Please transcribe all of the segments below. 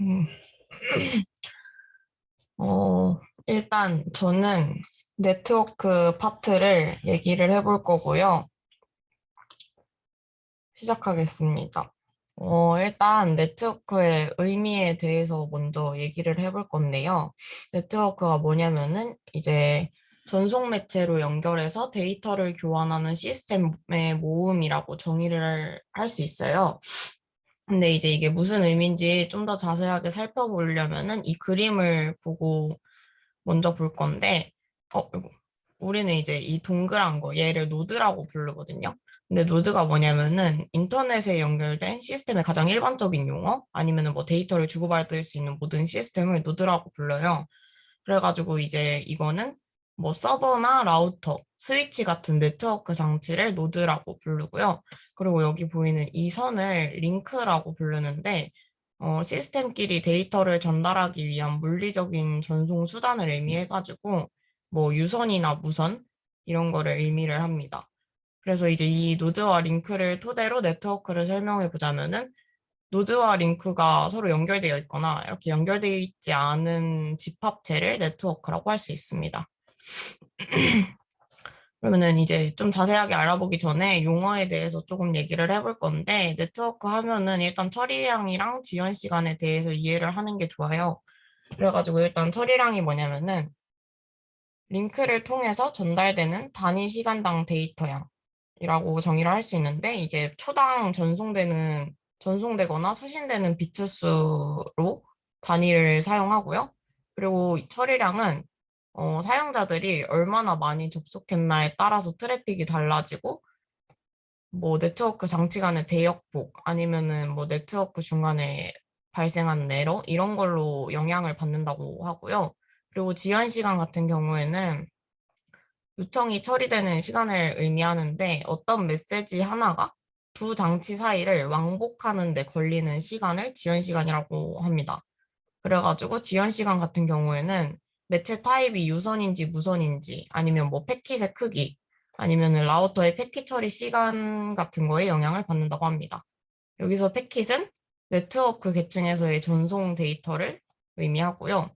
음, 일단 저는 네트워크 파트를 얘기를 해볼 거고요. 시작하겠습니다. 일단 네트워크의 의미에 대해서 먼저 얘기를 해볼 건데요. 네트워크가 뭐냐면은 이제 전송 매체로 연결해서 데이터를 교환하는 시스템의 모음이라고 정의를 할 수 있어요. 근데 이제 이게 무슨 의미인지 좀 더 자세하게 살펴보려면은 이 그림을 보고 먼저 볼 건데, 이거. 우리는 이제 이 동그란 거, 얘를 노드라고 부르거든요. 근데 노드가 뭐냐면은 인터넷에 연결된 시스템의 가장 일반적인 용어, 아니면은 뭐 데이터를 주고받을 수 있는 모든 시스템을 노드라고 불러요. 그래가지고 이제 이거는 뭐 서버나 라우터, 스위치 같은 네트워크 장치를 노드라고 부르고요. 그리고 여기 보이는 이 선을 링크라고 부르는데, 시스템끼리 데이터를 전달하기 위한 물리적인 전송 수단을 의미해가지고, 뭐 유선이나 무선, 이런 거를 의미를 합니다. 그래서 이제 이 노드와 링크를 토대로 네트워크를 설명해 보자면은, 노드와 링크가 서로 연결되어 있거나 이렇게 연결되어 있지 않은 집합체를 네트워크라고 할 수 있습니다. 그러면은 이제 좀 자세하게 알아보기 전에 용어에 대해서 조금 얘기를 해볼 건데, 네트워크 하면은 일단 처리량이랑 지연 시간에 대해서 이해를 하는 게 좋아요. 그래가지고 일단 처리량이 뭐냐면은 링크를 통해서 전달되는 단위 시간당 데이터량이라고 정의를 할 수 있는데, 이제 초당 전송되거나 수신되는 비트 수로 단위를 사용하고요. 그리고 이 처리량은 사용자들이 얼마나 많이 접속했나에 따라서 트래픽이 달라지고, 뭐 네트워크 장치 간의 대역폭 아니면은 뭐 네트워크 중간에 발생하는 에러 이런 걸로 영향을 받는다고 하고요. 그리고 지연 시간 같은 경우에는 요청이 처리되는 시간을 의미하는데, 어떤 메시지 하나가 두 장치 사이를 왕복하는 데 걸리는 시간을 지연 시간이라고 합니다. 그래가지고 지연 시간 같은 경우에는 매체 타입이 유선인지 무선인지 아니면 뭐 패킷의 크기 아니면 라우터의 패킷 처리 시간 같은 거에 영향을 받는다고 합니다. 여기서 패킷은 네트워크 계층에서의 전송 데이터를 의미하고요.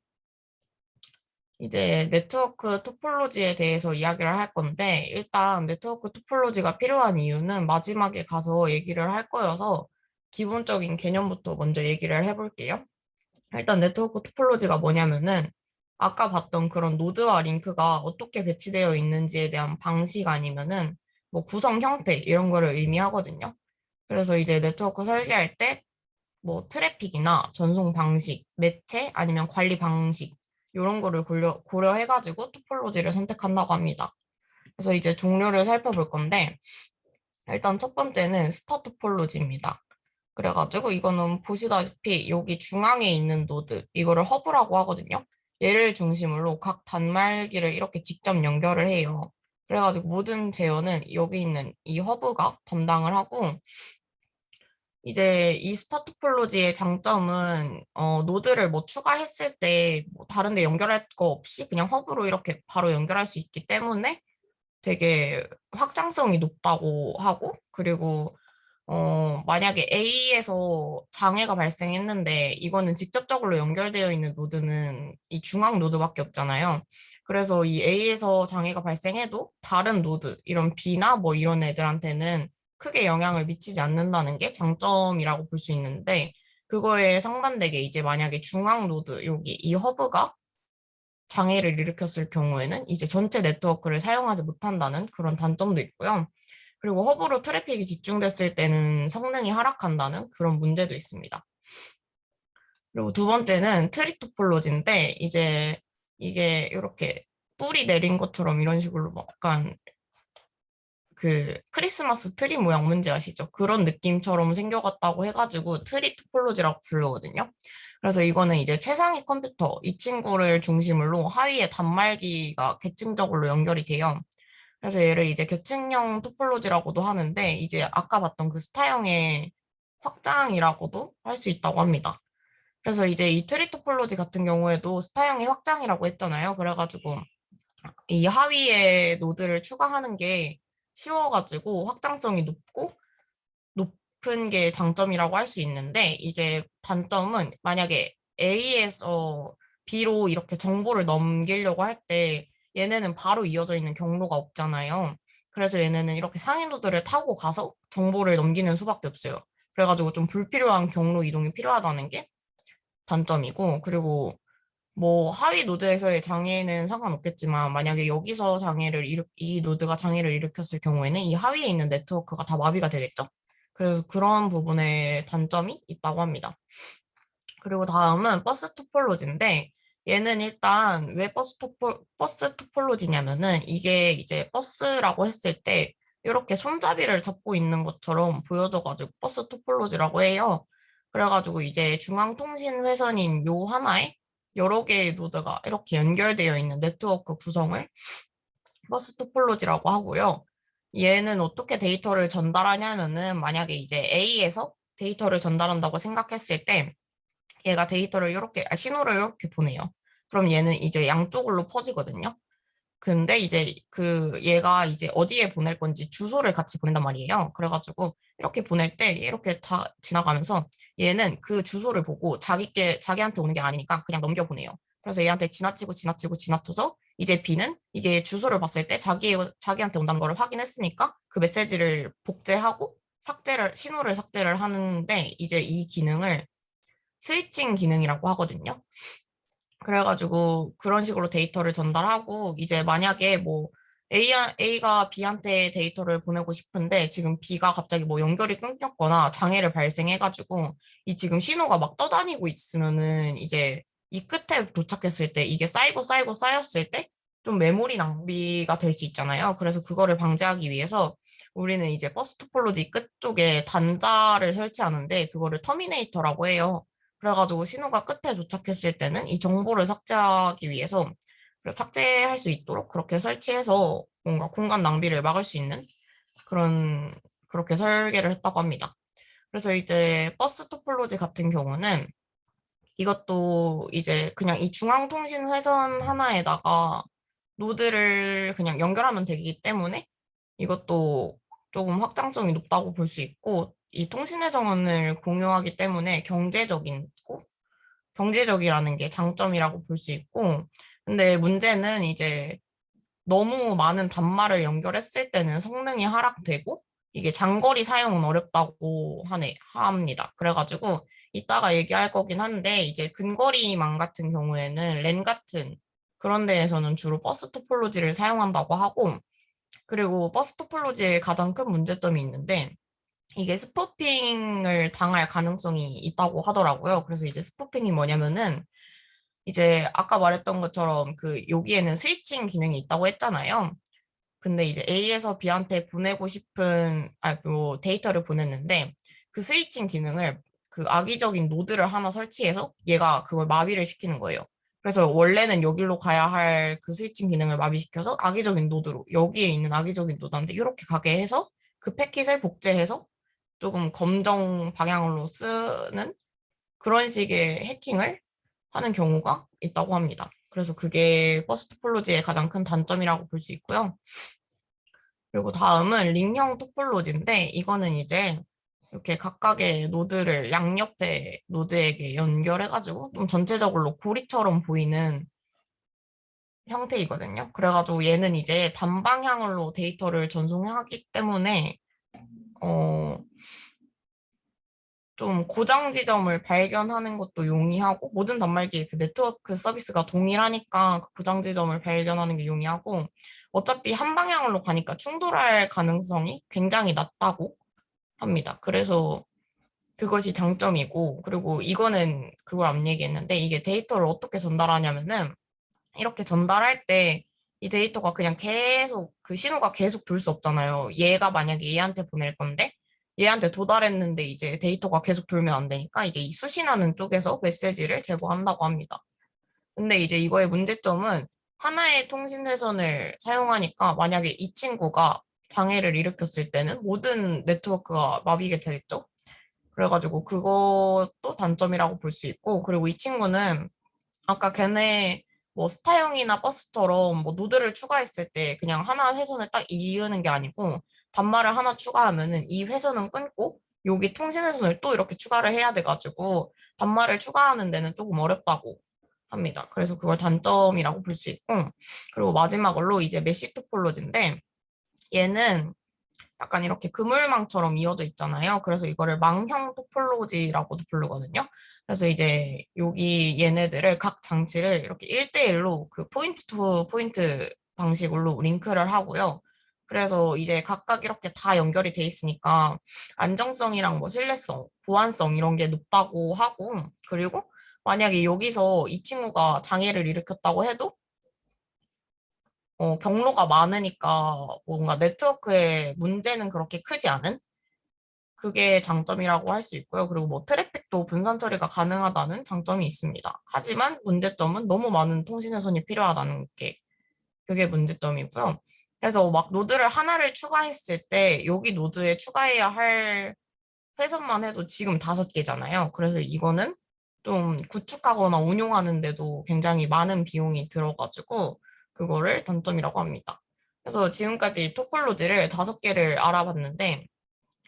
이제 네트워크 토폴로지에 대해서 이야기를 할 건데, 일단 네트워크 토폴로지가 필요한 이유는 마지막에 가서 얘기를 할 거여서 기본적인 개념부터 먼저 얘기를 해볼게요. 일단 네트워크 토폴로지가 뭐냐면은 아까 봤던 그런 노드와 링크가 어떻게 배치되어 있는지에 대한 방식 아니면은 뭐 구성 형태 이런 거를 의미하거든요. 그래서 이제 네트워크 설계할 때 뭐 트래픽이나 전송 방식, 매체 아니면 관리 방식 이런 거를 고려해가지고 토폴로지를 선택한다고 합니다. 그래서 이제 종류를 살펴볼 건데, 일단 첫 번째는 스타 토폴로지입니다. 그래가지고 이거는 보시다시피 여기 중앙에 있는 노드, 이거를 허브라고 하거든요. 얘를 중심으로 각 단말기를 이렇게 직접 연결을 해요. 그래가지고 모든 제어는 여기 있는 이 허브가 담당을 하고, 이제 이 스타 토폴로지의 장점은 노드를 뭐 추가했을 때뭐 다른 데 연결할 거 없이 그냥 허브로 이렇게 바로 연결할 수 있기 때문에 되게 확장성이 높다고 하고, 그리고 만약에 A에서 장애가 발생했는데 이거는 직접적으로 연결되어 있는 노드는 이 중앙 노드밖에 없잖아요. 그래서 이 A에서 장애가 발생해도 다른 노드, 이런 B나 뭐 이런 애들한테는 크게 영향을 미치지 않는다는 게 장점이라고 볼 수 있는데, 그거에 상반되게 이제 만약에 중앙 노드, 여기 이 허브가 장애를 일으켰을 경우에는 이제 전체 네트워크를 사용하지 못한다는 그런 단점도 있고요. 그리고 허브로 트래픽이 집중됐을 때는 성능이 하락한다는 그런 문제도 있습니다. 그리고 두 번째는 트리 토폴로지인데, 이제 이게 이렇게 뿌리 내린 것처럼 이런 식으로 막 약간 그 크리스마스 트리 모양 문제 아시죠? 그런 느낌처럼 생겨갔다고 해가지고 트리 토폴로지라고 부르거든요. 그래서 이거는 이제 최상위 컴퓨터 이 친구를 중심으로 하위에 단말기가 계층적으로 연결이 돼요. 그래서 얘를 이제 계층형 토폴로지라고도 하는데, 이제 아까 봤던 그 스타형의 확장이라고도 할 수 있다고 합니다. 그래서 이제 이 트리 토폴로지 같은 경우에도 스타형의 확장이라고 했잖아요. 그래가지고 이 하위에 노드를 추가하는 게 쉬워가지고 확장성이 높고, 높은 게 장점이라고 할 수 있는데, 이제 단점은 만약에 A에서 B로 이렇게 정보를 넘기려고 할 때 얘네는 바로 이어져 있는 경로가 없잖아요. 그래서 얘네는 이렇게 상위 노드를 타고 가서 정보를 넘기는 수밖에 없어요. 그래가지고 좀 불필요한 경로 이동이 필요하다는 게 단점이고, 그리고 뭐 하위 노드에서의 장애는 상관없겠지만 만약에 여기서 이 노드가 장애를 일으켰을 경우에는 이 하위에 있는 네트워크가 다 마비가 되겠죠. 그래서 그런 부분에 단점이 있다고 합니다. 그리고 다음은 버스 토폴로지인데 얘는 일단 왜 버스 토폴로지냐면은 이게 이제 버스라고 했을 때 이렇게 손잡이를 잡고 있는 것처럼 보여져가지고 버스 토폴로지라고 해요. 그래가지고 이제 중앙통신회선인 요 하나에 여러 개의 노드가 이렇게 연결되어 있는 네트워크 구성을 버스 토폴로지라고 하고요. 얘는 어떻게 데이터를 전달하냐면은 만약에 이제 A에서 데이터를 전달한다고 생각했을 때 얘가 데이터를 이렇게, 신호를 이렇게 보내요. 그럼 얘는 이제 양쪽으로 퍼지거든요. 근데 이제 얘가 이제 어디에 보낼 건지 주소를 같이 보낸단 말이에요. 그래가지고 이렇게 보낼 때 이렇게 다 지나가면서 얘는 그 주소를 보고 자기한테 오는 게 아니니까 그냥 넘겨보내요. 그래서 얘한테 지나쳐서 이제 B는 이게 주소를 봤을 때 자기한테 온다는 걸 확인했으니까 그 메시지를 복제하고 신호를 삭제를 하는데 이제 이 기능을 스위칭 기능이라고 하거든요. 그래가지고 그런 식으로 데이터를 전달하고 이제 만약에 뭐 A가 B한테 데이터를 보내고 싶은데 지금 B가 갑자기 뭐 연결이 끊겼거나 장애를 발생해가지고 이 지금 신호가 막 떠다니고 있으면은 이제 이 끝에 도착했을 때 이게 쌓이고 쌓였을 때 좀 메모리 낭비가 될 수 있잖아요. 그래서 그거를 방지하기 위해서 우리는 이제 버스 토폴로지 끝 쪽에 단자를 설치하는데 그거를 터미네이터라고 해요. 그래가지고 신호가 끝에 도착했을 때는 이 정보를 삭제하기 위해서 삭제할 수 있도록 그렇게 설치해서 뭔가 공간 낭비를 막을 수 있는 그런, 그렇게 설계를 했다고 합니다. 그래서 이제 버스 토폴로지 같은 경우는 이것도 이제 그냥 이 중앙통신 회선 하나에다가 노드를 그냥 연결하면 되기 때문에 이것도 조금 확장성이 높다고 볼 수 있고 이 통신의 정원을 공유하기 때문에 경제적이라는 게 장점이라고 볼 수 있고, 근데 문제는 이제 너무 많은 단말을 연결했을 때는 성능이 하락되고, 이게 장거리 사용은 어렵다고 합니다. 그래가지고 이따가 얘기할 거긴 한데, 이제 근거리망 같은 경우에는 랜 같은 그런 데에서는 주로 버스 토폴로지를 사용한다고 하고, 그리고 버스 토폴로지의 가장 큰 문제점이 있는데, 이게 스푸핑을 당할 가능성이 있다고 하더라고요. 그래서 이제 스푸핑이 뭐냐면은 이제 아까 말했던 것처럼 여기에는 스위칭 기능이 있다고 했잖아요. 근데 이제 A에서 B한테 뭐 데이터를 보냈는데 그 스위칭 기능을 그 악의적인 노드를 하나 설치해서 얘가 그걸 마비를 시키는 거예요. 그래서 원래는 여기로 가야 할 그 스위칭 기능을 마비시켜서 악의적인 노드로 여기에 있는 악의적인 노드한테 이렇게 가게 해서 그 패킷을 복제해서 조금 검정 방향으로 쓰는 그런 식의 해킹을 하는 경우가 있다고 합니다. 그래서 그게 버스 토폴로지의 가장 큰 단점이라고 볼 수 있고요. 그리고 다음은 링형 토폴로지인데 이거는 이제 이렇게 각각의 노드를 양옆에 노드에게 연결해가지고 좀 전체적으로 고리처럼 보이는 형태이거든요. 그래가지고 얘는 이제 단방향으로 데이터를 전송하기 때문에 어, 좀 고장 지점을 발견하는 것도 용이하고 모든 단말기의 그 네트워크 서비스가 동일하니까 그 고장 지점을 발견하는 게 용이하고 어차피 한 방향으로 가니까 충돌할 가능성이 굉장히 낮다고 합니다. 그래서 그것이 장점이고 그리고 이거는 그걸 안 얘기했는데 이게 데이터를 어떻게 전달하냐면은 이렇게 전달할 때 이 데이터가 그냥 계속 그 신호가 계속 돌 수 없잖아요. 얘가 만약에 얘한테 보낼 건데 얘한테 도달했는데 이제 데이터가 계속 돌면 안 되니까 이제 이 수신하는 쪽에서 메시지를 제공한다고 합니다. 근데 이제 이거의 문제점은 하나의 통신 회선을 사용하니까 만약에 이 친구가 장애를 일으켰을 때는 모든 네트워크가 마비게 되겠죠. 그래가지고 그것도 단점이라고 볼 수 있고 그리고 이 친구는 아까 걔네 뭐 스타형이나 버스처럼 뭐 노드를 추가했을 때 그냥 하나 회선을 딱 이으는 게 아니고 단말을 하나 추가하면은 이 회선은 끊고 여기 통신회선을 또 이렇게 추가를 해야 돼가지고 단말을 추가하는 데는 조금 어렵다고 합니다. 그래서 그걸 단점이라고 볼 수 있고, 그리고 마지막으로 이제 메시 토폴로지인데 얘는 약간 이렇게 그물망처럼 이어져 있잖아요. 그래서 이거를 망형 토폴로지라고도 부르거든요. 그래서 이제 여기 얘네들을 각 장치를 이렇게 1대1로 그 포인트 투 포인트 방식으로 링크를 하고요. 그래서 이제 각각 이렇게 다 연결이 돼 있으니까 안정성이랑 뭐 신뢰성, 보안성 이런 게 높다고 하고, 그리고 만약에 여기서 이 친구가 장애를 일으켰다고 해도 경로가 많으니까 뭔가 네트워크에 문제는 그렇게 크지 않은 그게 장점이라고 할 수 있고요. 그리고 뭐 트래픽도 분산 처리가 가능하다는 장점이 있습니다. 하지만 문제점은 너무 많은 통신회선이 필요하다는 게 그게 문제점이고요. 그래서 막 노드를 하나를 추가했을 때 여기 노드에 추가해야 할 회선만 해도 지금 5개잖아요. 그래서 이거는 좀 구축하거나 운용하는데도 굉장히 많은 비용이 들어가지고 그거를 단점이라고 합니다. 그래서 지금까지 토폴로지를 5개를 알아봤는데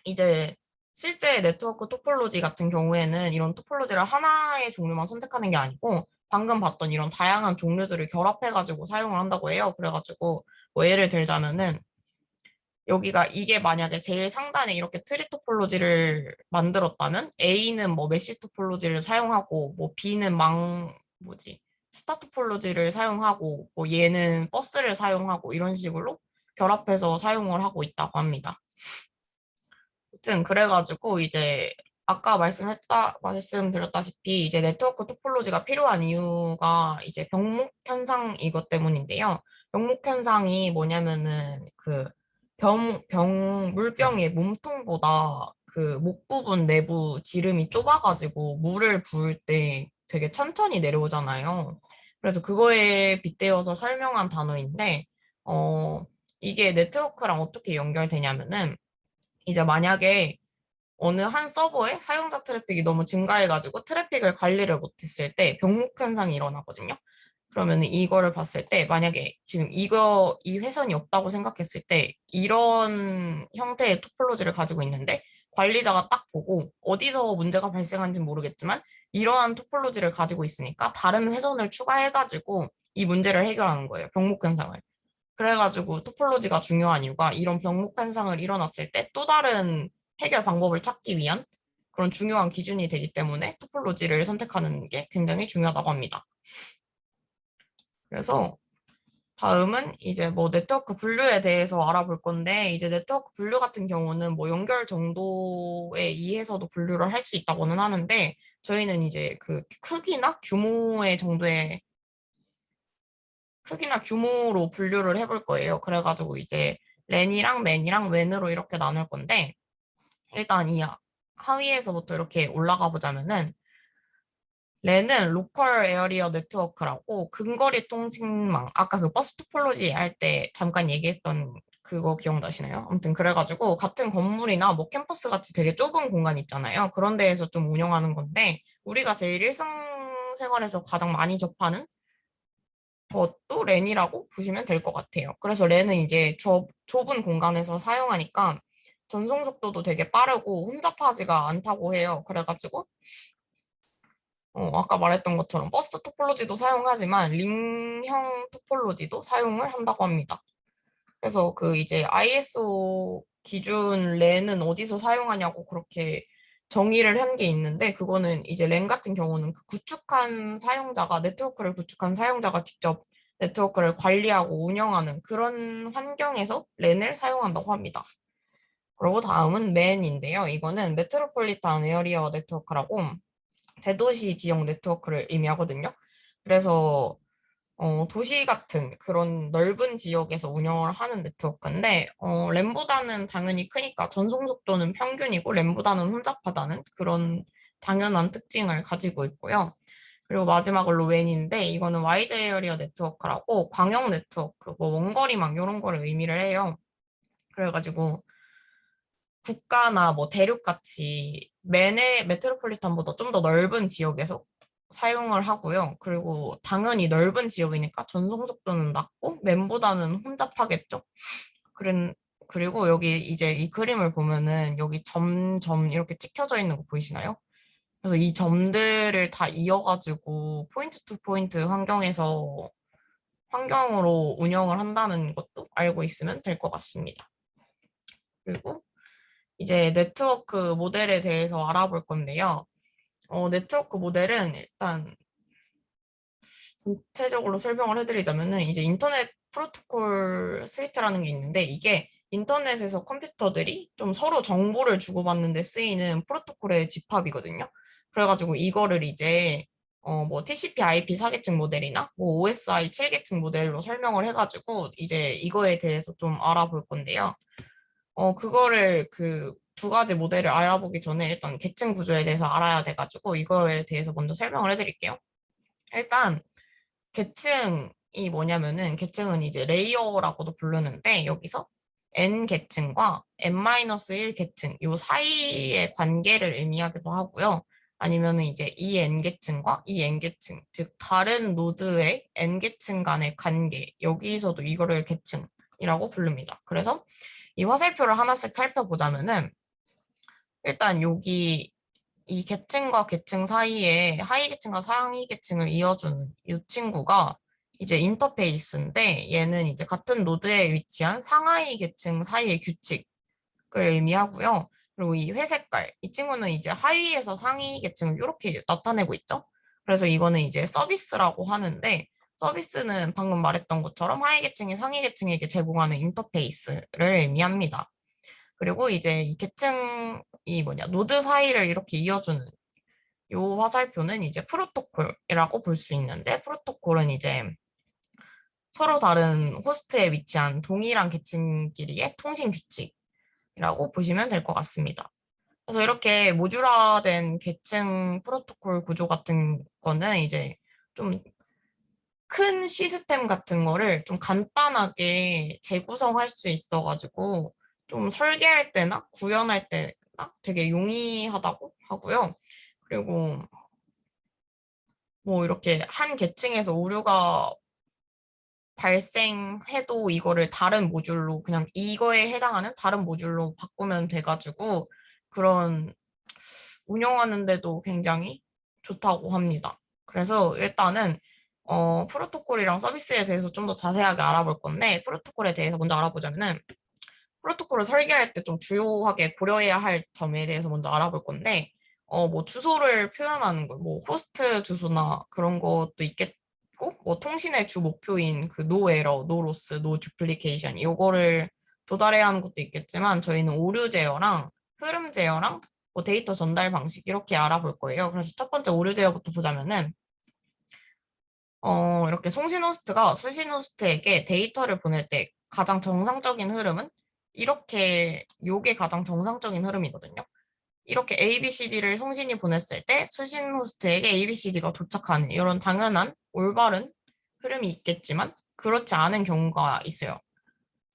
이제 실제 네트워크 토폴로지 같은 경우에는 이런 토폴로지를 하나의 종류만 선택하는 게 아니고 방금 봤던 이런 다양한 종류들을 결합해가지고 사용을 한다고 해요. 그래가지고 뭐 예를 들자면은 여기가 이게 만약에 제일 상단에 이렇게 트리 토폴로지를 만들었다면 A는 뭐 메시 토폴로지를 사용하고 뭐 B는 스타 토폴로지를 사용하고 뭐 얘는 버스를 사용하고 이런 식으로 결합해서 사용을 하고 있다고 합니다. 아무튼 그래가지고 이제 아까 말씀드렸다시피 이제 네트워크 토폴로지가 필요한 이유가 이제 병목 현상 이것 때문인데요. 병목 현상이 뭐냐면은 그 물병의 몸통보다 그 목 부분 내부 지름이 좁아가지고 물을 부을 때 되게 천천히 내려오잖아요. 그래서 그거에 빗대어서 설명한 단어인데, 어, 이게 네트워크랑 어떻게 연결되냐면은 이제 만약에 어느 한 서버에 사용자 트래픽이 너무 증가해가지고 트래픽을 관리를 못했을 때 병목 현상이 일어나거든요. 그러면 이거를 봤을 때 만약에 지금 이 회선이 없다고 생각했을 때 이런 형태의 토폴로지를 가지고 있는데 관리자가 딱 보고 어디서 문제가 발생한지는 모르겠지만 이러한 토폴로지를 가지고 있으니까 다른 회선을 추가해가지고 이 문제를 해결하는 거예요. 병목 현상을. 그래가지고 토폴로지가 중요한 이유가 이런 병목 현상을 일어났을 때 또 다른 해결 방법을 찾기 위한 그런 중요한 기준이 되기 때문에 토폴로지를 선택하는 게 굉장히 중요하다고 합니다. 그래서 다음은 이제 뭐 네트워크 분류에 대해서 알아볼 건데 이제 네트워크 분류 같은 경우는 뭐 연결 정도에 의해서도 분류를 할 수 있다고는 하는데 저희는 이제 그 크기나 규모로 분류를 해볼 거예요. 그래가지고 이제 랜이랑 맨이랑 웬으로 이렇게 나눌 건데 일단 이 하위에서부터 이렇게 올라가 보자면은 랜은 로컬 에어리어 네트워크라고 근거리 통신망 아까 그 버스 토폴로지 할 때 잠깐 얘기했던 그거 기억나시나요? 아무튼 그래가지고 같은 건물이나 뭐 캠퍼스 같이 되게 좁은 공간 있잖아요. 그런 데에서 좀 운영하는 건데 우리가 제일 일상생활에서 가장 많이 접하는 그것도 랜이라고 보시면 될 것 같아요. 그래서 랜은 이제 좁은 공간에서 사용하니까 전송 속도도 되게 빠르고 혼잡하지가 않다고 해요. 그래가지고 아까 말했던 것처럼 버스 토폴로지도 사용하지만 링형 토폴로지도 사용을 한다고 합니다. 그래서 그 이제 ISO 기준 랜은 어디서 사용하냐고 그렇게 정의를 한 게 있는데 그거는 이제 랜 같은 경우는 그 네트워크를 구축한 사용자가 직접 네트워크를 관리하고 운영하는 그런 환경에서 랜을 사용한다고 합니다. 그리고 다음은 맨인데요. 이거는 메트로폴리탄 에어리어 네트워크라고 대도시 지역 네트워크를 의미하거든요. 그래서 도시 같은 그런 넓은 지역에서 운영을 하는 네트워크인데, 램보다는 당연히 크니까 전송 속도는 평균이고 램보다는 혼잡하다는 그런 당연한 특징을 가지고 있고요. 그리고 마지막으로 웬인데, 이거는 와이드 에어리어 네트워크라고 광역 네트워크, 뭐 원거리망 이런 거를 의미를 해요. 그래가지고 국가나 뭐 대륙같이 메트로폴리탄보다 좀 더 넓은 지역에서 사용을 하고요. 그리고 당연히 넓은 지역이니까 전송 속도는 낮고 맨보다는 혼잡하겠죠. 그리고 여기 이제 이 그림을 보면은 여기 점 이렇게 찍혀져 있는 거 보이시나요? 그래서 이 점들을 다 이어가지고 포인트 투 포인트 환경으로 운영을 한다는 것도 알고 있으면 될 것 같습니다. 그리고 이제 네트워크 모델에 대해서 알아볼 건데요. 네트워크 모델은 일단 전체적으로 설명을 해드리자면은 이제 인터넷 프로토콜 스위트라는 게 있는데 이게 인터넷에서 컴퓨터들이 좀 서로 정보를 주고받는 데 쓰이는 프로토콜의 집합이거든요. 그래가지고 이거를 이제 뭐 TCP/IP 4계층 모델이나 뭐 OSI 7계층 모델로 설명을 해가지고 이제 이거에 대해서 좀 알아볼 건데요. 그거를 그 두 가지 모델을 알아보기 전에 일단 계층 구조에 대해서 알아야 돼가지고 이거에 대해서 먼저 설명을 해드릴게요. 일단 계층이 뭐냐면은 계층은 이제 레이어라고도 부르는데 여기서 n 계층과 n-1 계층 요 사이의 관계를 의미하기도 하고요. 아니면은 이제 이 n 계층과 이 n 계층 즉 다른 노드의 n 계층 간의 관계 여기서도 이거를 계층이라고 부릅니다. 그래서 이 화살표를 하나씩 살펴보자면은 일단 여기 이 계층과 계층 사이에 하위 계층과 상위 계층을 이어주는 이 친구가 이제 인터페이스인데 얘는 이제 같은 노드에 위치한 상하위 계층 사이의 규칙을 의미하고요. 그리고 이 회색깔, 이 친구는 이제 하위에서 상위 계층을 이렇게 나타내고 있죠. 그래서 이거는 이제 서비스라고 하는데 서비스는 방금 말했던 것처럼 하위 계층이 상위 계층에게 제공하는 인터페이스를 의미합니다. 그리고 이제 이 계층이 노드 사이를 이렇게 이어주는 요 화살표는 이제 프로토콜이라고 볼 수 있는데 프로토콜은 이제 서로 다른 호스트에 위치한 동일한 계층끼리의 통신 규칙이라고 보시면 될 것 같습니다. 그래서 이렇게 모듈화된 계층 프로토콜 구조 같은 거는 이제 좀 큰 시스템 같은 거를 좀 간단하게 재구성할 수 있어가지고 좀 설계할 때나 구현할 때나 되게 용이하다고 하고요. 그리고 뭐 이렇게 한 계층에서 오류가 발생해도 이거를 다른 모듈로 그냥 이거에 해당하는 다른 모듈로 바꾸면 돼가지고 그런 운영하는데도 굉장히 좋다고 합니다. 그래서 일단은 프로토콜이랑 서비스에 대해서 좀 더 자세하게 알아볼 건데 프로토콜에 대해서 먼저 알아보자면은 프로토콜을 설계할 때 좀 주요하게 고려해야 할 점에 대해서 먼저 알아볼 건데 뭐 주소를 표현하는 거, 뭐 호스트 주소나 그런 것도 있겠고 뭐 통신의 주 목표인 그 노 에러, 노 로스, 노 듀플리케이션 이거를 도달해야 하는 것도 있겠지만 저희는 오류 제어랑 흐름 제어랑 뭐 데이터 전달 방식 이렇게 알아볼 거예요. 그래서 첫 번째 오류 제어부터 보자면은 이렇게 송신 호스트가 수신 호스트에게 데이터를 보낼 때 가장 정상적인 흐름은 요게 가장 정상적인 흐름이거든요. 이렇게 ABCD를 송신이 보냈을 때 수신 호스트에게 ABCD가 도착하는 이런 당연한 올바른 흐름이 있겠지만 그렇지 않은 경우가 있어요.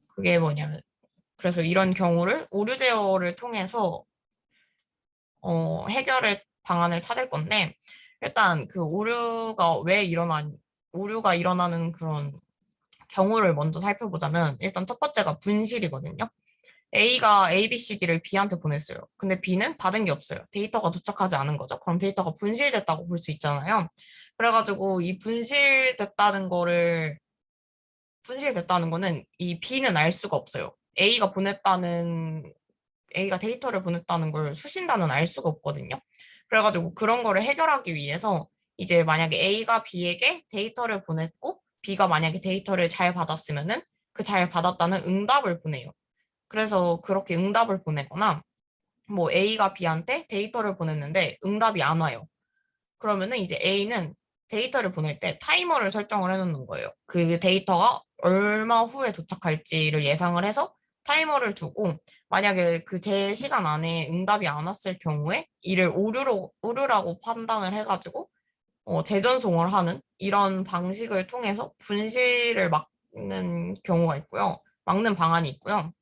그게 뭐냐면 그래서 이런 경우를 오류 제어를 통해서 해결의 방안을 찾을 건데, 일단 그 오류가 일어나는 그런 경우를 먼저 살펴보자면, 일단 첫 번째가 분실이거든요. A가 A, B, C, D를 B한테 보냈어요. 근데 B는 받은 게 없어요. 데이터가 도착하지 않은 거죠. 그럼 데이터가 분실됐다고 볼 수 있잖아요. 그래가지고 이 분실됐다는 거는 이 B는 알 수가 없어요. A가 데이터를 보냈다는 걸 수신다는 알 수가 없거든요. 그래가지고 그런 거를 해결하기 위해서 이제 만약에 A가 B에게 데이터를 보냈고 B가 만약에 데이터를 잘 받았으면은 그 잘 받았다는 응답을 보내요. 그래서 그렇게 응답을 보내거나 뭐 A가 B한테 데이터를 보냈는데 응답이 안 와요. 그러면은 이제 A는 데이터를 보낼 때 타이머를 설정을 해놓는 거예요. 그 데이터가 얼마 후에 도착할지를 예상을 해서 타이머를 두고 만약에 그 제 시간 안에 응답이 안 왔을 경우에 이를 오류라고 판단을 해가지고 재전송을 하는 이런 방식을 통해서 분실을 막는 경우가 있고요. 막는 방안이 있고요.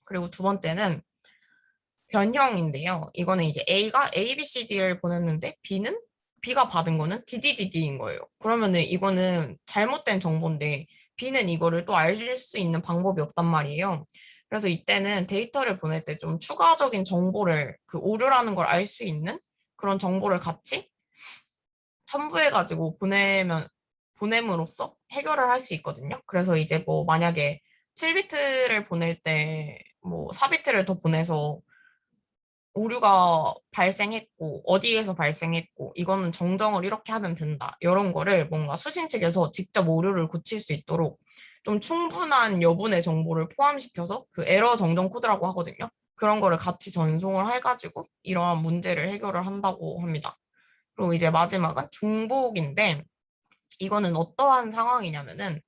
그리고 두 번째는 변형인데요. 이거는 이제 A가 A, B, C, D를 보냈는데 B가 받은 거는 DDDD인 거예요. 그러면은 이거는 잘못된 정보인데 B는 이거를 또 알 수 있는 방법이 없단 말이에요. 그래서 이때는 데이터를 보낼 때 좀 추가적인 정보를 그 오류라는 걸 알 수 있는 그런 정보를 같이 첨부해가지고 보냄으로써 해결을 할 수 있거든요. 그래서 이제 뭐 만약에 7비트를 보낼 때 뭐 4비트를 더 보내서 오류가 발생했고 어디에서 발생했고 이거는 정정을 이렇게 하면 된다. 이런 거를 뭔가 수신 측에서 직접 오류를 고칠 수 있도록 좀 충분한 여분의 정보를 포함시켜서 그 에러 정정 코드라고 하거든요. 그런 거를 같이 전송을 해가지고 이러한 문제를 해결을 한다고 합니다. 그리고 이제 마지막은 중복인데 이거는 어떠한 상황이냐면은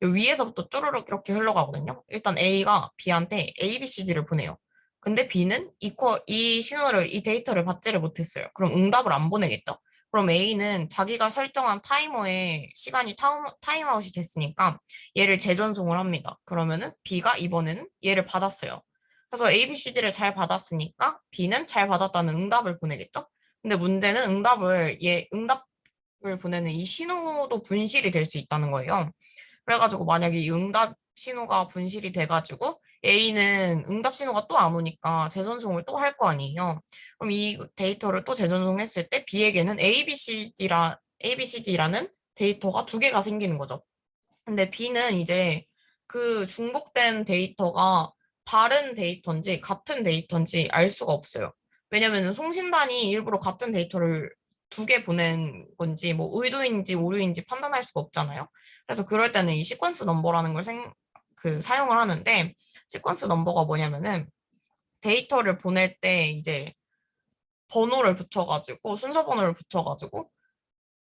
위에서부터 쪼르륵 이렇게 흘러가거든요. 일단 A가 B한테 A, B, C, D를 보내요. 근데 B는 이 데이터를 받지를 못했어요. 그럼 응답을 안 보내겠죠? 그럼 A는 자기가 설정한 타이머에 시간이 타임아웃이 됐으니까 얘를 재전송을 합니다. 그러면은 B가 이번에는 얘를 받았어요. 그래서 A, B, C, D를 잘 받았으니까 B는 잘 받았다는 응답을 보내겠죠? 근데 문제는 응답을 보내는 이 신호도 분실이 될 수 있다는 거예요. 그래가지고 만약에 이 응답 신호가 분실이 돼가지고 A는 응답 신호가 또 안 오니까 재전송을 또 할 거 아니에요. 그럼 이 데이터를 또 재전송했을 때 B에게는 ABCD라는 데이터가 두 개가 생기는 거죠. 근데 B는 이제 그 중복된 데이터가 다른 데이터인지 같은 데이터인지 알 수가 없어요. 왜냐면은 송신단이 일부러 같은 데이터를 두 개 보낸 건지 뭐 의도인지 오류인지 판단할 수가 없잖아요. 그래서 그럴 때는 이 시퀀스 넘버라는 걸 사용을 하는데 시퀀스 넘버가 뭐냐면은 데이터를 보낼 때 이제 번호를 붙여가지고 순서 번호를 붙여가지고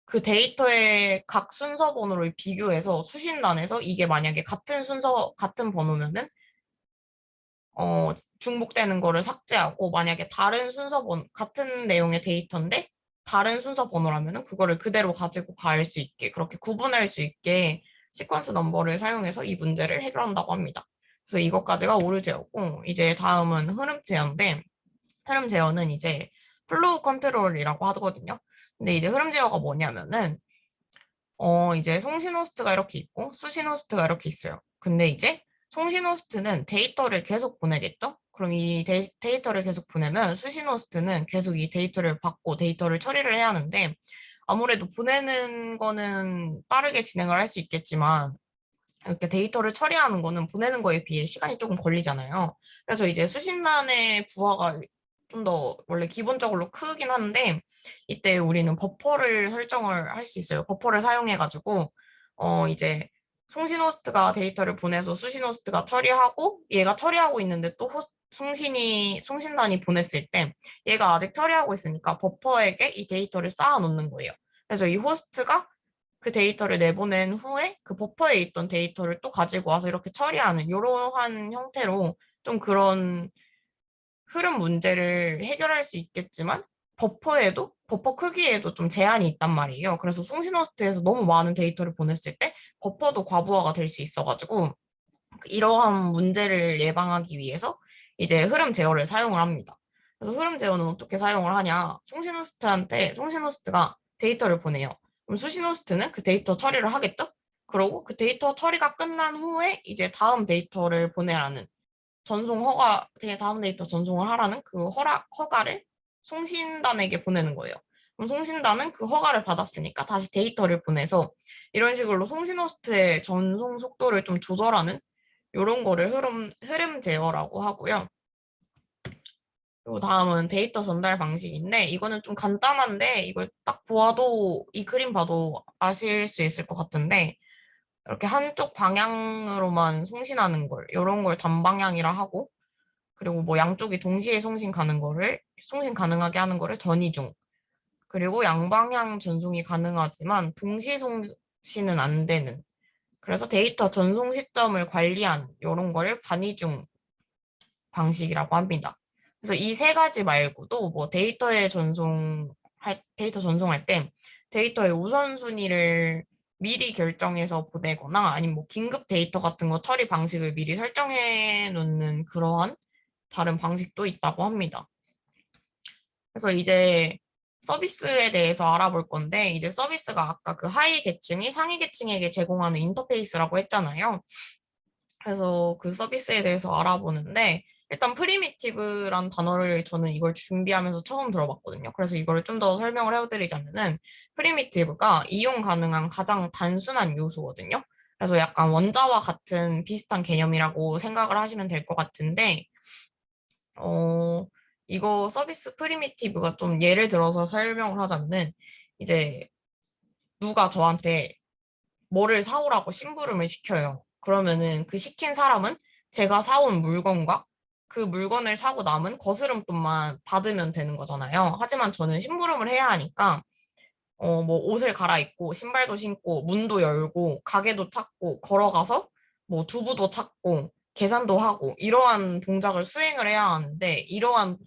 그 데이터의 각 순서 번호를 비교해서 수신단에서 이게 만약에 같은 번호면은, 중복되는 거를 삭제하고, 만약에 같은 내용의 데이터인데, 다른 순서 번호라면은 그거를 그대로 가지고 갈 수 있게, 그렇게 구분할 수 있게 시퀀스 넘버를 사용해서 이 문제를 해결한다고 합니다. 그래서 이것까지가 오류 제어고, 이제 다음은 흐름 제어인데, 흐름 제어는 이제 플로우 컨트롤이라고 하거든요. 근데 이제 흐름 제어가 뭐냐면은, 이제 송신 호스트가 이렇게 있고 수신 호스트가 이렇게 있어요. 근데 이제 송신 호스트는 데이터를 계속 보내겠죠? 그럼 이 데이터를 계속 보내면 수신 호스트는 계속 이 데이터를 받고 데이터를 처리를 해야 하는데 아무래도 보내는 거는 빠르게 진행을 할 수 있겠지만 이렇게 데이터를 처리하는 거는 보내는 거에 비해 시간이 조금 걸리잖아요. 그래서 이제 수신란의 부하가 좀 더 원래 기본적으로 크긴 한데 이때 우리는 버퍼를 설정을 할 수 있어요. 버퍼를 사용해가지고 이제 송신 호스트가 데이터를 보내서 수신 호스트가 처리하고 얘가 처리하고 있는데 또 송신단이 보냈을 때 얘가 아직 처리하고 있으니까 버퍼에게 이 데이터를 쌓아 놓는 거예요. 그래서 이 호스트가 그 데이터를 내보낸 후에 그 버퍼에 있던 데이터를 또 가지고 와서 이렇게 처리하는 이러한 형태로 좀 그런 흐름 문제를 해결할 수 있겠지만 버퍼 크기에도 좀 제한이 있단 말이에요. 그래서 송신호스트에서 너무 많은 데이터를 보냈을 때 버퍼도 과부하가 될 수 있어가지고 이러한 문제를 예방하기 위해서 이제 흐름 제어를 사용을 합니다. 그래서 흐름 제어는 어떻게 사용을 하냐? 송신호스트가 데이터를 보내요. 그럼 수신호스트는 그 데이터 처리를 하겠죠? 그러고 그 데이터 처리가 끝난 후에 이제 다음 데이터를 보내라는 다음 데이터 전송을 하라는 그 허가를 송신단에게 보내는 거예요. 그럼 송신단은 그 허가를 받았으니까 다시 데이터를 보내서 이런 식으로 송신 호스트의 전송 속도를 좀 조절하는 이런 거를 흐름 제어라고 하고요. 그리고 다음은 데이터 전달 방식인데 이거는 좀 간단한데 이걸 딱 보아도 이 그림 봐도 아실 수 있을 것 같은데 이렇게 한쪽 방향으로만 송신하는 걸 이런 걸 단방향이라 하고 그리고 뭐 양쪽이 동시에 송신 가능하게 하는 거를 전이중. 그리고 양방향 전송이 가능하지만 동시 송신은 안 되는. 그래서 데이터 전송 시점을 관리하는 이런 거를 반이중 방식이라고 합니다. 그래서 이 세 가지 말고도 뭐 데이터 전송할 때 데이터의 우선순위를 미리 결정해서 보내거나 아니면 뭐 긴급 데이터 같은 거 처리 방식을 미리 설정해 놓는 그러한 다른 방식도 있다고 합니다. 그래서 이제 서비스에 대해서 알아볼 건데, 이제 서비스가 아까 그 하위 계층이 상위 계층에게 제공하는 인터페이스라고 했잖아요. 그래서 그 서비스에 대해서 알아보는데 일단 프리미티브란 단어를 저는 이걸 준비하면서 처음 들어봤거든요. 그래서 이거를 좀 더 설명을 해드리자면은 프리미티브가 이용 가능한 가장 단순한 요소거든요. 그래서 약간 원자와 같은 비슷한 개념이라고 생각을 하시면 될 것 같은데 어, 이거 서비스 프리미티브가 좀 예를 들어서 설명을 하자면은 이제 누가 저한테 뭐를 사오라고 심부름을 시켜요. 그러면은 그 시킨 사람은 제가 사온 물건과 그 물건을 사고 남은 거스름돈만 받으면 되는 거잖아요. 하지만 저는 심부름을 해야 하니까 뭐 옷을 갈아입고 신발도 신고 문도 열고 가게도 찾고 걸어가서 뭐 두부도 찾고 계산도 하고 이러한 동작을 수행을 해야 하는데 이런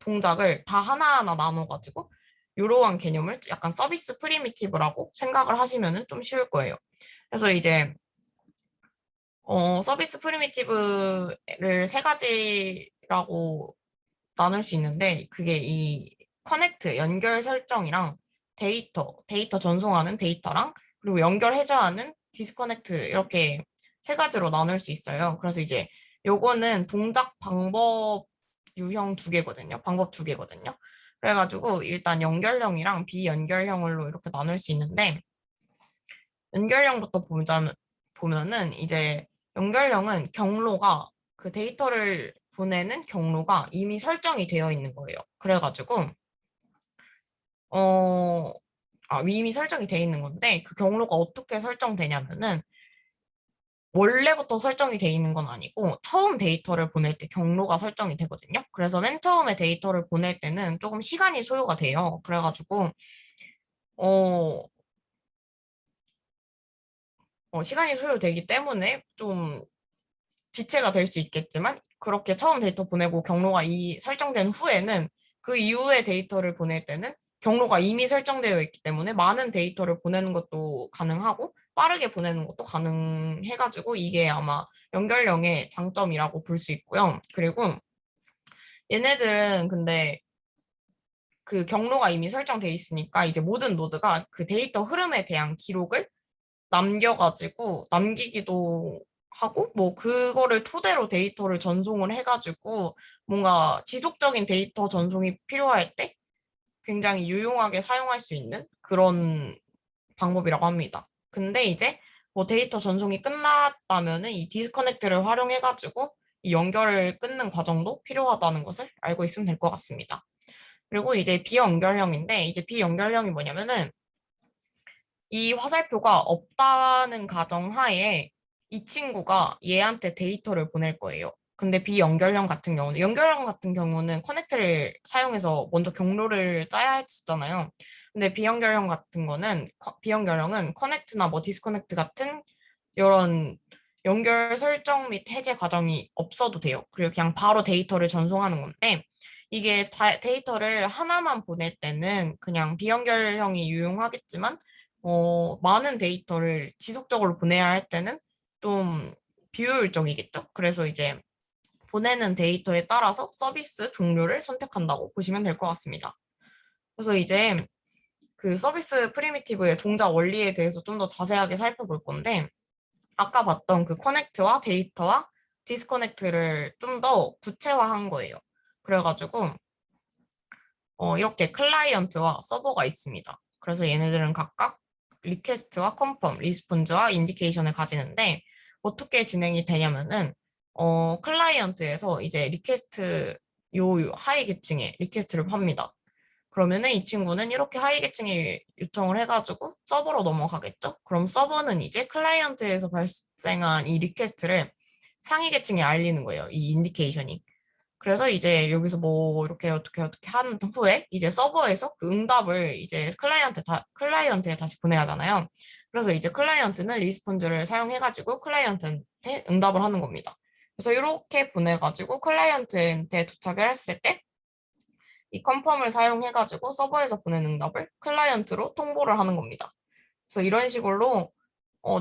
동작을 다 하나하나 나눠가지고 이러한 개념을 약간 서비스 프리미티브라고 생각을 하시면은 좀 쉬울 거예요. 그래서 이제 서비스 프리미티브를 세 가지라고 나눌 수 있는데 그게 이 커넥트 연결 설정이랑 데이터 전송하는 데이터랑 그리고 연결 해제하는 디스커넥트 이렇게 세 가지로 나눌 수 있어요. 그래서 이제 요거는 동작 방법 유형 두 개거든요. 방법 두 개거든요. 그래가지고 일단 연결형이랑 비연결형으로 이렇게 나눌 수 있는데 연결형부터 보면은 이제 연결형은 경로가 그 데이터를 보내는 경로가 이미 설정이 되어 있는 거예요. 그래가지고 어, 이미 설정이 되어 있는 건데 그 경로가 어떻게 설정되냐면은 원래부터 설정이 되어 있는 건 아니고 처음 데이터를 보낼 때 경로가 설정이 되거든요. 그래서 맨 처음에 데이터를 보낼 때는 조금 시간이 소요가 돼요. 그래가지고 어, 시간이 소요되기 때문에 좀 지체가 될 수 있겠지만 그렇게 처음 데이터 보내고 경로가 설정된 후에는 그 이후에 데이터를 보낼 때는 경로가 이미 설정되어 있기 때문에 많은 데이터를 보내는 것도 가능하고 빠르게 보내는 것도 가능해가지고 이게 아마 연결형의 장점이라고 볼 수 있고요. 그리고 얘네들은 근데 그 경로가 이미 설정돼 있으니까 이제 모든 노드가 그 데이터 흐름에 대한 기록을 남기기도 하고, 뭐, 그거를 토대로 데이터를 전송을 해가지고, 뭔가 지속적인 데이터 전송이 필요할 때 굉장히 유용하게 사용할 수 있는 그런 방법이라고 합니다. 근데 이제 뭐 데이터 전송이 끝났다면은 이 디스커넥트를 활용해가지고 이 연결을 끊는 과정도 필요하다는 것을 알고 있으면 될 것 같습니다. 그리고 이제 비연결형인데, 이제 비연결형이 뭐냐면은 이 화살표가 없다는 가정하에 이 친구가 얘한테 데이터를 보낼 거예요. 근데 비연결형 같은 경우는, 연결형 같은 경우는 커넥트를 사용해서 먼저 경로를 짜야 했었잖아요. 근데 비연결형은 커넥트나 뭐 디스커넥트 같은 이런 연결 설정 및 해제 과정이 없어도 돼요. 그리고 그냥 바로 데이터를 전송하는 건데, 이게 데이터를 하나만 보낼 때는 그냥 비연결형이 유용하겠지만, 많은 데이터를 지속적으로 보내야 할 때는 좀 비효율적이겠죠? 그래서 이제 보내는 데이터에 따라서 서비스 종류를 선택한다고 보시면 될 것 같습니다. 그래서 이제 그 서비스 프리미티브의 동작 원리에 대해서 좀 더 자세하게 살펴볼 건데, 아까 봤던 그 커넥트와 데이터와 디스커넥트를 좀 더 구체화한 거예요. 그래가지고, 이렇게 클라이언트와 서버가 있습니다. 그래서 얘네들은 각각 리퀘스트와 컨펌, 리스폰즈와 인디케이션을 가지는데 어떻게 진행이 되냐면은 클라이언트에서 이제 요 하위 계층에 리퀘스트를 팝니다. 그러면은 이 친구는 이렇게 하위 계층에 요청을 해가지고 서버로 넘어가겠죠? 그럼 서버는 이제 클라이언트에서 발생한 이 리퀘스트를 상위 계층에 알리는 거예요. 이 인디케이션이. 그래서 이제 여기서 뭐 이렇게 어떻게 한 후에 이제 서버에서 그 응답을 이제 클라이언트에 다시 보내야 하잖아요. 그래서 이제 클라이언트는 리스폰즈를 사용해가지고 클라이언트한테 응답을 하는 겁니다. 그래서 이렇게 보내가지고 클라이언트한테 도착을 했을 때 이 컨펌을 사용해가지고 서버에서 보낸 응답을 클라이언트로 통보를 하는 겁니다. 그래서 이런 식으로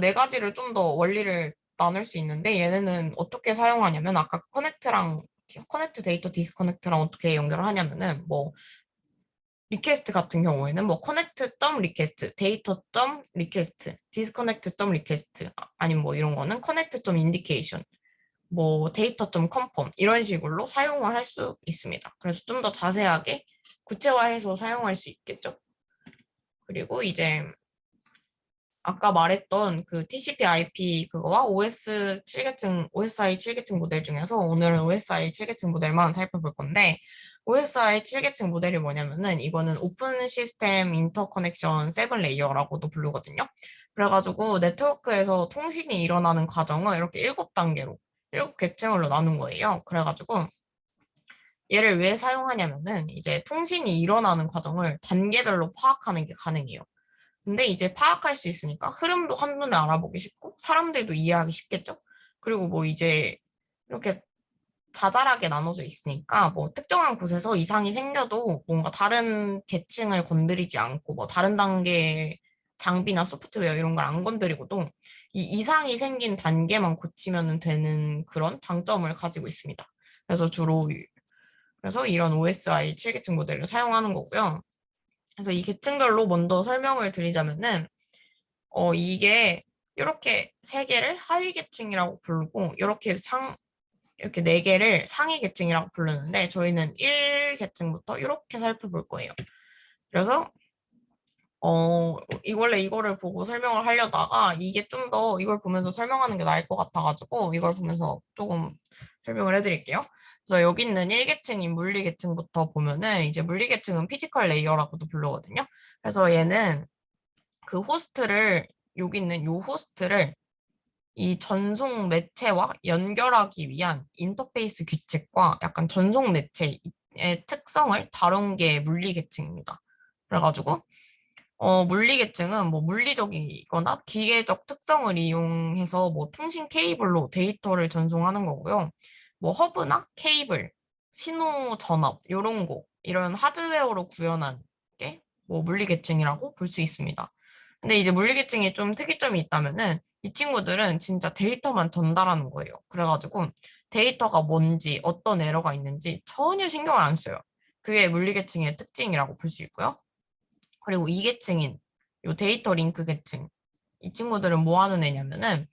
네 가지를 좀 더 원리를 나눌 수 있는데 얘네는 어떻게 사용하냐면 아까 커넥트 데이터 디스커넥트랑 어떻게 연결을 하냐면은 뭐 리퀘스트 같은 경우에는 뭐 connect.request, data.request, disconnect.request 아니면 뭐 이런 거는 connect.indication, 뭐 data.confirm 이런 식으로 사용을 할 수 있습니다. 그래서 좀 더 자세하게 구체화해서 사용할 수 있겠죠. 그리고 이제 아까 말했던 그 TCP/IP 그거와 OS 7계층, OSI 7계층 모델 중에서 오늘은 OSI 7계층 모델만 살펴볼 건데 OSI 7계층 모델이 뭐냐면은 이거는 오픈 시스템 인터커넥션 7 레이어라고도 부르거든요. 그래가지고 네트워크에서 통신이 일어나는 과정을 이렇게 7단계로, 7계층으로 나눈 거예요. 그래가지고 얘를 왜 사용하냐면은 이제 통신이 일어나는 과정을 단계별로 파악하는 게 가능해요. 근데 이제 파악할 수 있으니까 흐름도 한눈에 알아보기 쉽고 사람들도 이해하기 쉽겠죠? 그리고 뭐 이제 이렇게 자잘하게 나눠져 있으니까 뭐 특정한 곳에서 이상이 생겨도 뭔가 다른 계층을 건드리지 않고 뭐 다른 단계 장비나 소프트웨어 이런 걸 안 건드리고도 이 이상이 생긴 단계만 고치면 되는 그런 장점을 가지고 있습니다. 그래서 그래서 이런 OSI 7계층 모델을 사용하는 거고요. 그래서 이 계층별로 먼저 설명을 드리자면은 이게 이렇게 세 개를 하위 계층이라고 부르고 이렇게 네 개를 상위 계층이라고 부르는데 저희는 1계층부터 이렇게 살펴볼 거예요. 그래서 원래 이거를 보고 설명을 하려다가 이게 좀 더 이걸 보면서 설명하는 게 나을 것 같아가지고 이걸 보면서 조금 설명을 해드릴게요. 그래서 여기 있는 1계층인 물리 계층부터 보면은 이제 물리 계층은 피지컬 레이어라고도 부르거든요. 그래서 얘는 그 호스트를 여기 있는 요 호스트를 이 전송 매체와 연결하기 위한 인터페이스 규칙과 약간 전송 매체의 특성을 다룬 게 물리 계층입니다. 그래가지고 물리 계층은 뭐 물리적이거나 기계적 특성을 이용해서 뭐 통신 케이블로 데이터를 전송하는 거고요. 뭐 허브나 케이블, 신호 전압 이런 거 이런 하드웨어로 구현한 게 뭐 물리 계층이라고 볼 수 있습니다. 근데 이제 물리 계층이 좀 특이점이 있다면은 이 친구들은 진짜 데이터만 전달하는 거예요. 그래가지고 데이터가 뭔지 어떤 에러가 있는지 전혀 신경을 안 써요. 그게 물리 계층의 특징이라고 볼 수 있고요. 그리고 2계층인 요 데이터 링크 계층. 이 친구들은 뭐 하는 애냐면은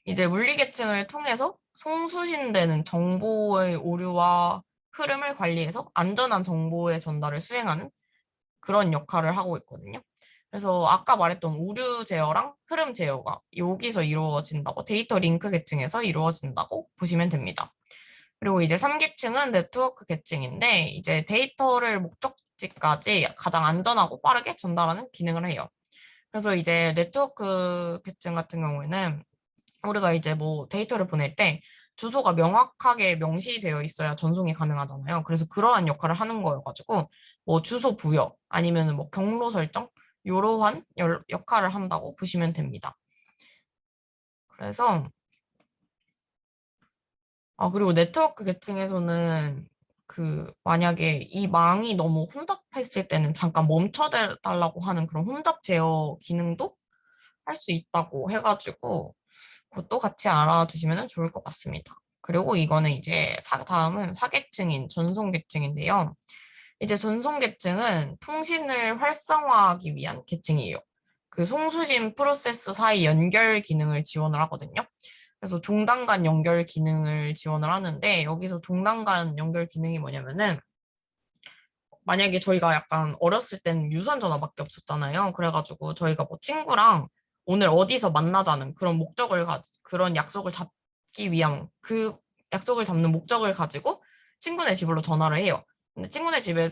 이제 물리 계층을 통해서 송수신되는 정보의 오류와 흐름을 관리해서 안전한 정보의 전달을 수행하는 그런 역할을 하고 있거든요. 그래서 아까 말했던 오류 제어랑 흐름 제어가 여기서 이루어진다고 데이터 링크 계층에서 이루어진다고 보시면 됩니다. 그리고 이제 3계층은 네트워크 계층인데 이제 데이터를 목적지까지 가장 안전하고 빠르게 전달하는 기능을 해요. 그래서 이제 네트워크 계층 같은 경우에는 우리가 이제 뭐 데이터를 보낼 때 주소가 명확하게 명시되어 있어야 전송이 가능하잖아요. 그래서 그러한 역할을 하는 거여가지고 뭐 주소 부여 아니면 뭐 경로 설정 이러한 역할을 한다고 보시면 됩니다. 그래서 그리고 네트워크 계층에서는 그 만약에 이 망이 너무 혼잡했을 때는 잠깐 멈춰달라고 하는 그런 혼잡 제어 기능도 할 수 있다고 해가지고 그것도 같이 알아두시면 좋을 것 같습니다. 그리고 이거는 이제 다음은 4계층인 전송 계층인데요. 이제 전송 계층은 통신을 활성화하기 위한 계층이에요. 그 송수신 프로세스 사이 연결 기능을 지원을 하거든요. 그래서 종단 간 연결 기능을 지원을 하는데 여기서 종단 간 연결 기능이 뭐냐면은 만약에 저희가 약간 어렸을 때는 유선 전화밖에 없었잖아요. 그래가지고 저희가 뭐 친구랑 오늘 어디서 만나자는 그런 약속을 잡기 위한 그 약속을 잡는 목적을 가지고 친구네 집으로 전화를 해요. 근데 친구네 집에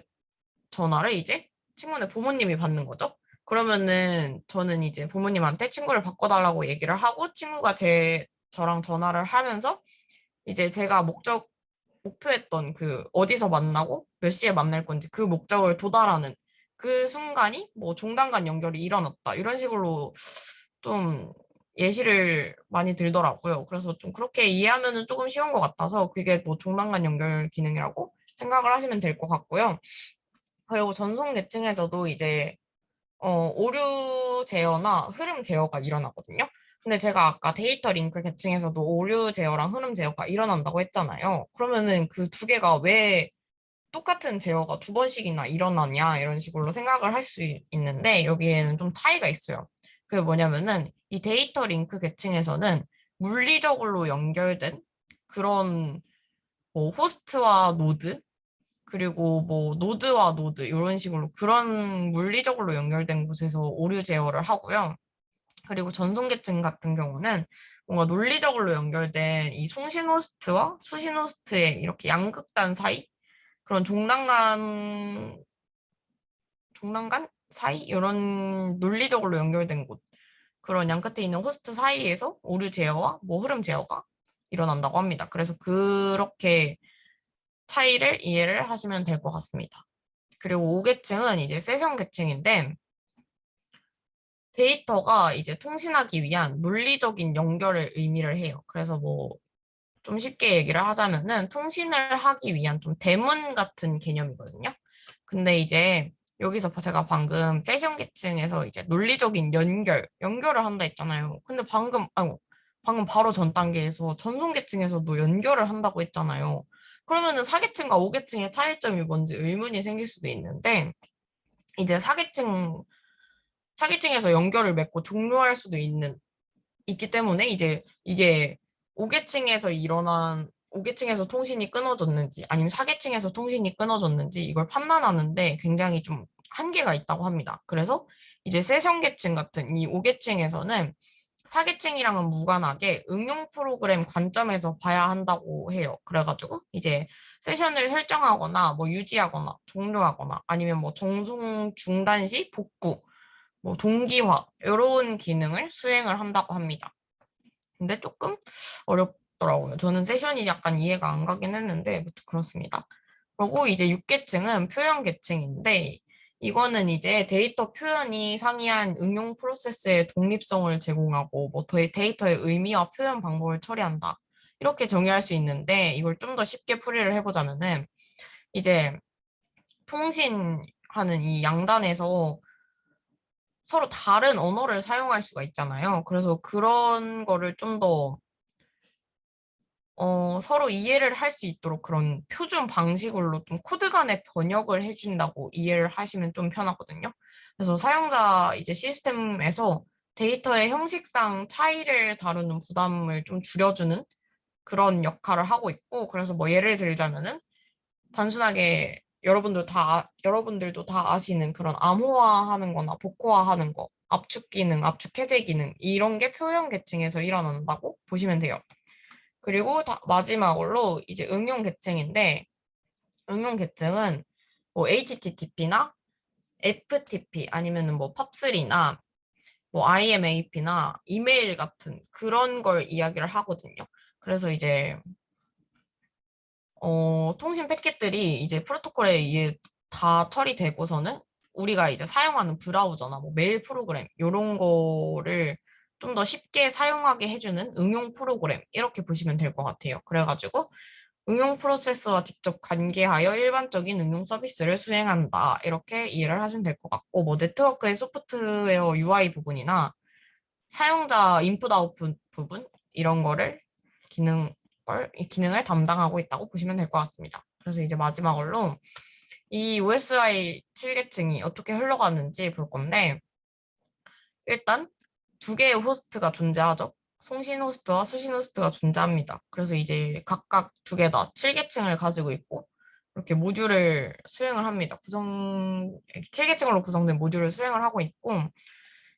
전화를 이제 친구네 부모님이 받는 거죠. 그러면은 저는 이제 부모님한테 친구를 바꿔달라고 얘기를 하고 친구가 저랑 전화를 하면서 이제 제가 목표했던 그 어디서 만나고 몇 시에 만날 건지 그 목적을 도달하는 그 순간이 뭐 종단 간 연결이 일어났다. 이런 식으로 좀 예시를 많이 들더라고요. 그래서 좀 그렇게 이해하면은 조금 쉬운 것 같아서 그게 뭐 종단 간 연결 기능이라고 생각을 하시면 될 것 같고요. 그리고 전송 계층에서도 이제 오류 제어나 흐름 제어가 일어나거든요. 근데 제가 아까 데이터 링크 계층에서도 오류 제어랑 흐름 제어가 일어난다고 했잖아요. 그러면은 그 두 개가 왜 똑같은 제어가 두 번씩이나 일어나냐 이런 식으로 생각을 할 수 있는데 여기에는 좀 차이가 있어요. 그게 뭐냐면은 이 데이터 링크 계층에서는 물리적으로 연결된 그런 뭐 호스트와 노드 그리고 뭐 노드와 노드 이런 식으로 그런 물리적으로 연결된 곳에서 오류 제어를 하고요. 그리고 전송 계층 같은 경우는 뭔가 논리적으로 연결된 이 송신 호스트와 수신 호스트의 이렇게 양극단 사이 그런 종단간 사이 이런 논리적으로 연결된 곳 그런 양 끝에 있는 호스트 사이에서 오류 제어와 뭐 흐름 제어가 일어난다고 합니다. 그래서 그렇게 차이를 이해를 하시면 될 것 같습니다. 그리고 5계층은 이제 세션 계층인데 데이터가 이제 통신하기 위한 논리적인 연결을 의미를 해요. 그래서 뭐 좀 쉽게 얘기를 하자면은 통신을 하기 위한 좀 대문 같은 개념이거든요. 근데 이제 여기서 제가 방금 세션 계층에서 이제 논리적인 연결을 한다 했잖아요. 근데 방금 바로 전 단계에서 전송 계층에서도 연결을 한다고 했잖아요. 그러면은 4계층과 5계층의 차이점이 뭔지 의문이 생길 수도 있는데 이제 4계층에서 연결을 맺고 종료할 수도 있기 때문에 이제 이게 5계층에서 통신이 끊어졌는지 아니면 4계층에서 통신이 끊어졌는지 이걸 판단하는데 굉장히 좀 한계가 있다고 합니다. 그래서 이제 세션 계층 같은 이 5계층에서는 4계층이랑은 무관하게 응용 프로그램 관점에서 봐야 한다고 해요. 그래가지고 이제 세션을 설정하거나 뭐 유지하거나 종료하거나 아니면 뭐 정송 중단 시 복구 뭐 동기화 이런 기능을 수행을 한다고 합니다. 근데 조금 어렵더라고요. 저는 세션이 약간 이해가 안 가긴 했는데 아무튼 그렇습니다. 그리고 이제 6계층은 표현 계층인데 이거는 이제 데이터 표현이 상이한 응용 프로세스의 독립성을 제공하고 뭐 데이터의 의미와 표현 방법을 처리한다. 이렇게 정의할 수 있는데 이걸 좀 더 쉽게 풀이를 해보자면은 이제 통신하는 이 양단에서 서로 다른 언어를 사용할 수가 있잖아요. 그래서 그런 거를 좀 더, 서로 이해를 할 수 있도록 그런 표준 방식으로 좀 코드 간의 번역을 해준다고 이해를 하시면 좀 편하거든요. 그래서 사용자 이제 시스템에서 데이터의 형식상 차이를 다루는 부담을 좀 줄여주는 그런 역할을 하고 있고, 그래서 뭐 예를 들자면은 단순하게 여러분들도 다 아시는 그런 암호화하는 거나 복호화하는 거, 압축 기능, 압축 해제 기능, 이런 게 표현 계층에서 일어난다고 보시면 돼요. 그리고 마지막으로 이제 응용 계층인데, 응용 계층은 뭐 HTTP나 FTP 아니면은 뭐 팝3나 뭐 IMAP나 이메일 같은 그런 걸 이야기를 하거든요. 그래서 이제 통신 패킷들이 이제 프로토콜에 의해 다 처리되고서는 우리가 이제 사용하는 브라우저나 뭐 메일 프로그램 이런 거를 좀 더 쉽게 사용하게 해주는 응용 프로그램 이렇게 보시면 될 것 같아요. 그래가지고 응용 프로세스와 직접 관계하여 일반적인 응용 서비스를 수행한다 이렇게 이해를 하시면 될 것 같고 뭐 네트워크의 소프트웨어 UI 부분이나 사용자 인풋 아웃풋 부분 이런 거를 이 기능을 담당하고 있다고 보시면 될 것 같습니다. 그래서 이제 마지막으로 이 OSI 7계층이 어떻게 흘러가는지 볼 건데 일단 두 개의 호스트가 존재하죠. 송신 호스트와 수신 호스트가 존재합니다. 그래서 이제 각각 두 개 다 7계층을 가지고 있고 이렇게 모듈을 수행을 합니다. 7계층으로 구성된 모듈을 수행을 하고 있고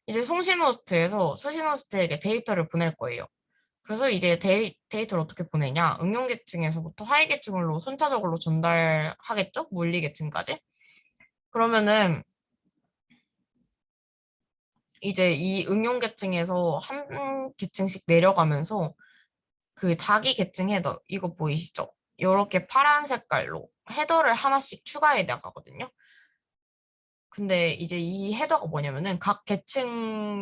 이제 송신 호스트에서 수신 호스트에게 데이터를 보낼 거예요. 그래서 이제 데이터를 어떻게 보내냐? 응용 계층에서부터 하위 계층으로 순차적으로 전달하겠죠? 물리 계층까지. 그러면은 이제 이 응용 계층에서 한 계층씩 내려가면서 그 자기 계층 헤더 이거 보이시죠? 이렇게 파란 색깔로 헤더를 하나씩 추가해 나가거든요. 근데 이제 이 헤더가 뭐냐면은 각 계층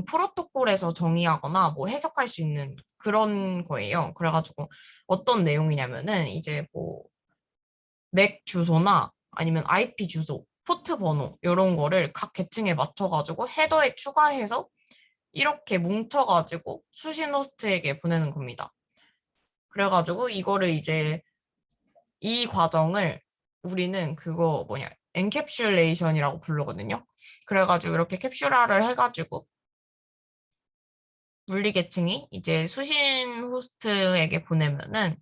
프로토콜에서 정의하거나 뭐 해석할 수 있는 그런 거예요. 그래가지고 어떤 내용이냐면은 이제 뭐 맥 주소나 아니면 IP 주소, 포트 번호 이런 거를 각 계층에 맞춰가지고 헤더에 추가해서 이렇게 뭉쳐가지고 수신 호스트에게 보내는 겁니다. 그래가지고 이거를 이제 이 과정을 우리는 그거 뭐냐, 엔캡슐레이션이라고 부르거든요. 그래가지고 이렇게 캡슐화를 해가지고 물리 계층이 이제 수신 호스트에게 보내면은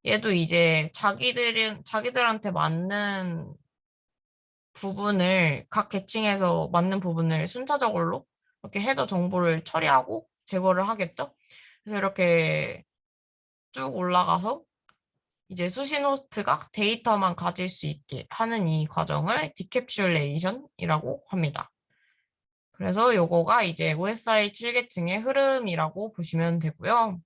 얘도 이제 자기들한테 맞는 부분을 각 계층에서 맞는 부분을 순차적으로 이렇게 헤더 정보를 처리하고 제거를 하겠죠. 그래서 이렇게 쭉 올라가서 이제 수신 호스트가 데이터만 가질 수 있게 하는 이 과정을 디캡슐레이션이라고 합니다. 그래서 요거가 이제 OSI 7계층의 흐름이라고 보시면 되고요.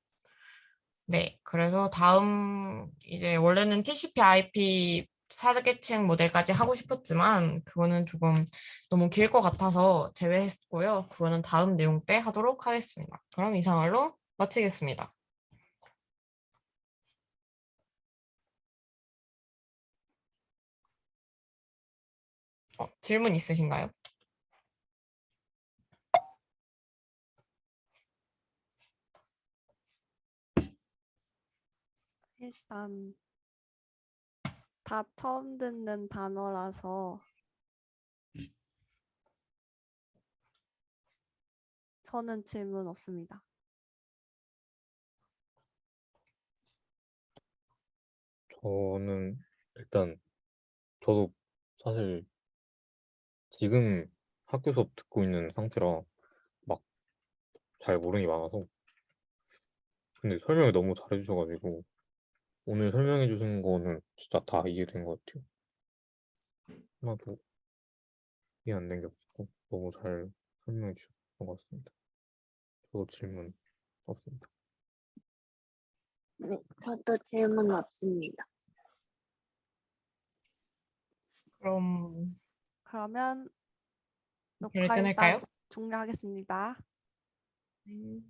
네, 그래서 다음 이제 원래는 TCP/IP 4계층 모델까지 하고 싶었지만 그거는 조금 너무 길 것 같아서 제외했고요. 그거는 다음 내용 때 하도록 하겠습니다. 그럼 이상으로 마치겠습니다. 질문 있으신가요? 일단 다 처음 듣는 단어라서 저는 질문 없습니다. 저는 일단 저도 사실 지금 학교 수업 듣고 있는 상태라 막 잘 모르는 게 많아서 근데 설명을 너무 잘해 주셔가지고 오늘 설명해 주신 거는 진짜 다 이해된 것 같아요. 하나도 이해 안 된 게 없고 너무 잘 설명해 주셨던 것 같습니다. 저도 질문 없습니다. 네, 저도 질문 없습니다. 그럼 그러면 오늘 녹화 일단 끊을까요? 종료하겠습니다. 네.